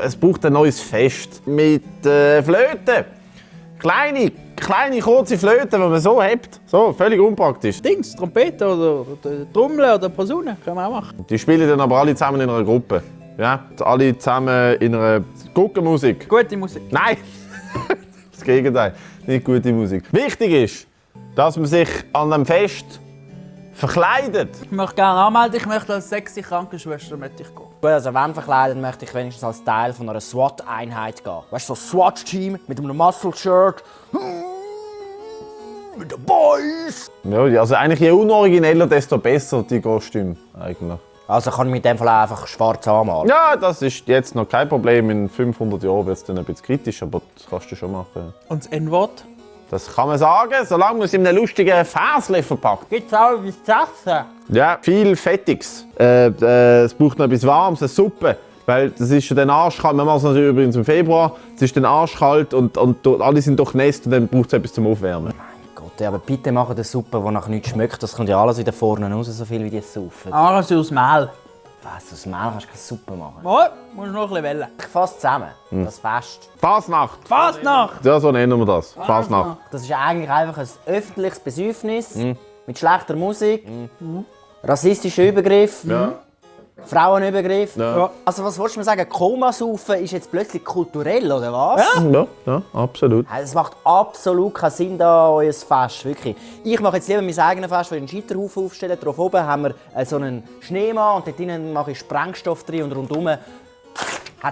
es braucht ein neues Fest mit Flöten. Kleine, kurze Flöten, die man so hebt. So, völlig unpraktisch. Dings, Trompete oder Trommel oder Posaune, können wir auch machen. Die spielen dann aber alle zusammen in einer Gruppe. Ja, alle zusammen in einer Guckenmusik. Gute Musik. Nein! Das Gegenteil. Nicht gute Musik. Wichtig ist, dass man sich an einem Fest verkleidet. Ich möchte gerne anmelden, ich möchte als sexy Krankenschwester gehen. Gut, also wenn verkleidet, möchte ich wenigstens als Teil von einer SWAT-Einheit gehen. Weißt du, so ein SWAT-Team mit einem Muscle-Shirt. Mit den Boys! Ja, also eigentlich je unorigineller, desto besser die Kostüme eigentlich. Also kann ich mit dem Fall auch einfach schwarz anmalen. Ja, das ist jetzt noch kein Problem. In 500 Jahren wird es dann ein bisschen kritisch, aber das kannst du schon machen. Und das N-Wort? Das kann man sagen, solange man es in einem lustigen Versli verpackt. Gibt es auch etwas zu essen? Ja, viel Fettiges. Es braucht noch etwas Warmes, eine Suppe. Weil das ist ja dann arschkalt. Wir machen es natürlich übrigens im Februar. Es ist dann arschkalt und alle sind durchnässt und dann braucht es etwas zum Aufwärmen. Gott, aber bitte machen eine Suppe, die nach nichts schmeckt. Das kommt ja alles wieder vorne raus, so viel wie die saufen. Alles aus Mehl. Was, aus Mehl kannst du keine Suppe machen? Ja, musst du noch ein bisschen wählen. Ich fasse zusammen. Das Fest. Fasnacht! Fasnacht! Ja, so nennen wir das. Fasnacht. Das ist eigentlich einfach ein öffentliches Besäufnis mit schlechter Musik, rassistischer Übergriff, Frauenübergriff. Ja. Also was willst du mir sagen, Komasaufen ist jetzt plötzlich kulturell, oder was? Ja, absolut. Es macht absolut keinen Sinn, da euer Fest, wirklich. Ich mache jetzt lieber mein eigenes Fest, wo ich einen Scheiterhaufen aufstelle. Darauf oben haben wir so einen Schneemann und dort drinnen mache ich Sprengstoff drin und rundum hat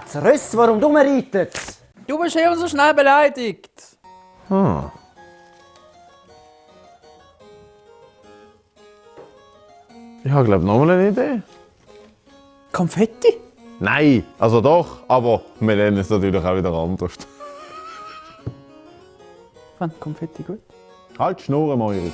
es Rösse, die rundum reiten. Du bist immer so schnell beleidigt. Ich habe, glaube ich, noch mal eine Idee. Konfetti? Nein, also doch, aber wir nennen es natürlich auch wieder anders. Ich fand Konfetti gut. Halt die Schnur, Moiri.